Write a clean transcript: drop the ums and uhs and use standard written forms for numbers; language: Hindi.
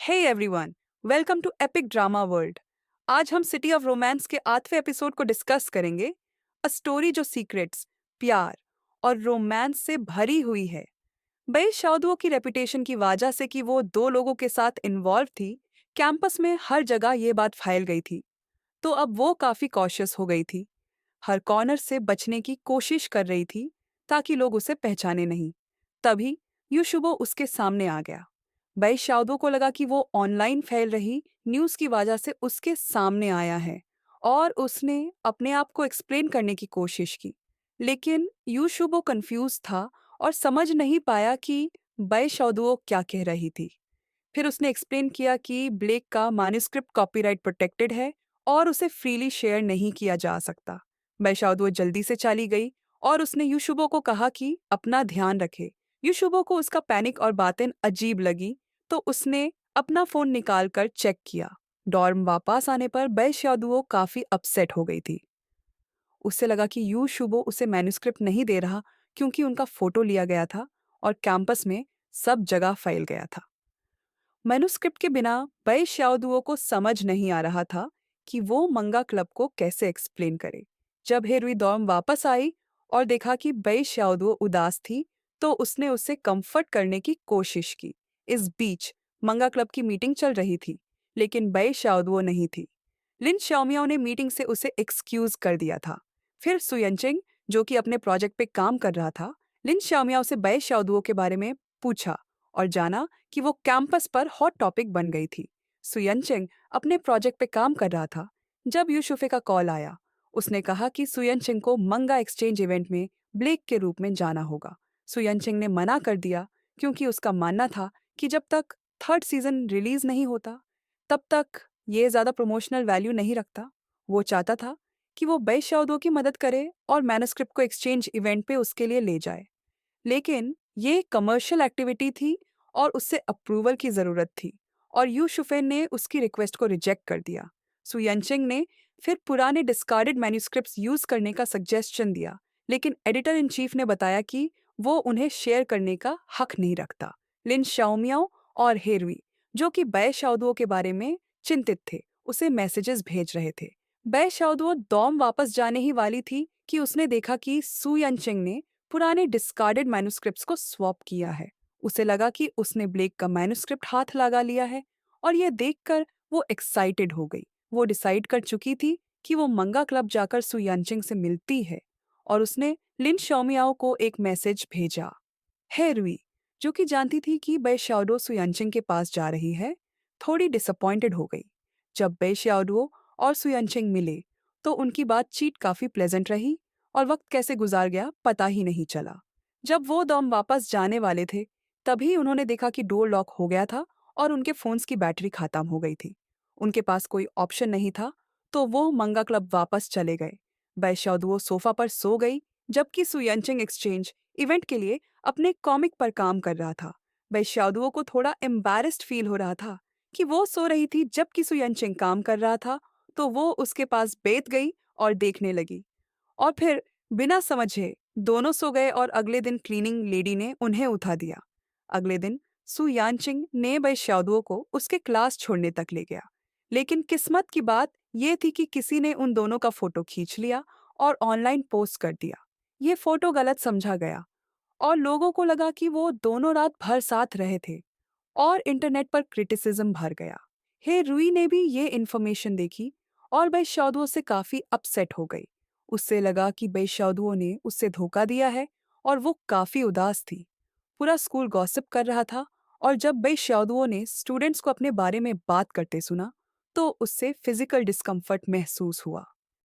Hey everyone, welcome to epic drama world. आज हम सिटी ऑफ रोमांस के 8वें एपिसोड को डिस्कस करेंगे। अ स्टोरी जो सीक्रेट्स, प्यार और रोमांस से भरी हुई है। बई शाओदुओ की रेपुटेशन की वजह से कि वो दो लोगों के साथ इन्वॉल्व थी, कैंपस में हर जगह ये बात फैल गई थी। तो अब वो काफी कॉशियस हो गई थी, हर कॉर्नर से बचने की कोशिश कर रही थी ताकि लोग उसे पहचाने नहीं। तभी यूशुबो उसके सामने आ गया। बई शाओदो को लगा कि वो ऑनलाइन फैल रही न्यूज़ की वजह से उसके सामने आया है और उसने अपने आप को एक्सप्लेन करने की कोशिश की। लेकिन यूशुबो कंफ्यूज था और समझ नहीं पाया कि बई शाओदो क्या कह रही थी। फिर उसने एक्सप्लेन किया कि ब्लेक का मैन्युस्क्रिप्ट कॉपीराइट प्रोटेक्टेड है और उसे फ्रीली शेयर नहीं किया जा सकता। बैशाउद वो जल्दी से चली गई और उसने यूशुबो को कहा कि अपना ध्यान रखे। यूशुबो को उसका पैनिक और बातें अजीब लगी, तो उसने अपना फोन निकालकर चेक किया। डॉर्म वापस आने पर बैशाउदुओ काफी अपसेट हो गई थी। उससे लगा कि यूशुबो उसे मैन्युस्क्रिप्ट नहीं दे रहा क्योंकि उनका फोटो लिया गया था और कैंपस में सब जगह फैल गया था। मैन्युस्क्रिप्ट के बिना बई शाओदुओ को समझ नहीं आ रहा था कि वो मंगा क्लब को कैसे एक्सप्लेन करे। जब हेरुई दौम वापस आई और देखा कि बई शाओदुओ उदास थी, तो उसने उसे कंफर्ट करने की कोशिश की। इस बीच मंगा क्लब की मीटिंग चल रही थी, लेकिन बई शाओदुओ नहीं थी। लिन शाओमियाओ ने मीटिंग से उसे एक्सक्यूज कर दिया था। फिर सुयनचिंग, जो कि अपने प्रोजेक्ट पे काम कर रहा था, लिन शाओमियाओ से बई शाओदुओ के बारे में पूछा और जाना कि वो कैंपस पर हॉट टॉपिक बन गई थी। सुयनचेंग अपने प्रोजेक्ट पे काम कर रहा था जब यूशुफे का कॉल आया। उसने कहा कि सुयनचेंग को मंगा एक्सचेंज इवेंट में ब्लेक के रूप में जाना होगा। सुयनचेंग ने मना कर दिया क्योंकि उसका मानना था कि जब तक थर्ड सीजन रिलीज नहीं होता तब तक ये ज़्यादा प्रमोशनल वैल्यू नहीं रखता। वो चाहता था कि वो बे शाओदो की मदद करे और मैन्युस्क्रिप्ट को एक्सचेंज इवेंट पे उसके लिए ले जाए। लेकिन ये कमर्शियल एक्टिविटी थी और उससे अप्रूवल की ज़रूरत थी, और यू शुफेन ने उसकी रिक्वेस्ट को रिजेक्ट कर दिया। सुयनचिंग ने फिर पुराने डिस्कार्डेड मैन्युस्क्रिप्ट्स यूज़ करने का सजेशन दिया, लेकिन एडिटर इन चीफ ने बताया कि वो उन्हें शेयर करने का हक नहीं रखता। लिन शाओमियाओ और हेरुई, जो कि बै शाओदुओ के बारे में चिंतित थे, उसे मैसेजेस भेज रहे थे। बै शाओदुओ दौम वापस जाने ही वाली थी कि उसने देखा कि सुयनचिंग ने पुराने डिस्कार्डेड मैन्युस्क्रिप्ट्स को स्वैप किया है। उसे लगा कि उसने ब्लेक का मैन्युस्क्रिप्ट हाथ लगा लिया है और यह देखकर वो एक्साइटेड हो गई। वो डिसाइड कर चुकी थी कि वो मंगा क्लब जाकर सुयानचिंग से मिलती है और उसने लिन शोमियाओ को एक मैसेज भेजा। है रुई, जो कि जानती थी कि बै शाओडो सुयानचिंग के पास जा रही है, थोड़ी डिसअपॉइंटेड हो गई। जब बै शाओडो और सुयानचिंग मिले तो उनकी बातचीत काफी प्लेजेंट रही और वक्त कैसे गुजार गया पता ही नहीं चला। जब वो दम वापस जाने वाले थे, तभी उन्होंने देखा कि डोर लॉक हो गया था और उनके फोन्स की बैटरी खत्म हो गई थी। उनके पास कोई ऑप्शन नहीं था, तो वो मंगा क्लब वापस चले गए। बैशाओदुओ सोफा पर सो गई, जबकि सुयनचिंग एक्सचेंज इवेंट के लिए अपने कॉमिक पर काम कर रहा था। बैशाओदुओ को थोड़ा एम्बैरेस्ड फील हो रहा था कि वो सो रही थी जबकि सुयनचिंग काम कर रहा था, तो वो उसके पास बैठ गई और देखने लगी। और फिर बिना समझे दोनों सो गए और अगले दिन क्लीनिंग लेडी ने उन्हें उठा दिया। अगले दिन सु यानचिंग ने बै शाओदुओ को उसके क्लास छोड़ने तक ले गया। लेकिन किस्मत की बात यह थी कि किसी ने उन दोनों का फोटो खींच लिया और ऑनलाइन पोस्ट कर दिया। ये फोटो गलत समझा गया और लोगों को लगा कि वो दोनों रात भर साथ रहे थे और इंटरनेट पर क्रिटिसिज्म भर गया। हे रुई ने भी ये इन्फॉर्मेशन देखी और बेशाउदुओ से काफी अपसेट हो गई। उससे लगा कि बेशाउदुओ ने उससे धोखा दिया है और वो काफी उदास थी। पूरा स्कूल गॉसिप कर रहा था और जब बेशाउदुओ ने स्टूडेंट्स को अपने बारे में बात करते सुना, तो उससे फिजिकल डिस्कम्फर्ट महसूस हुआ।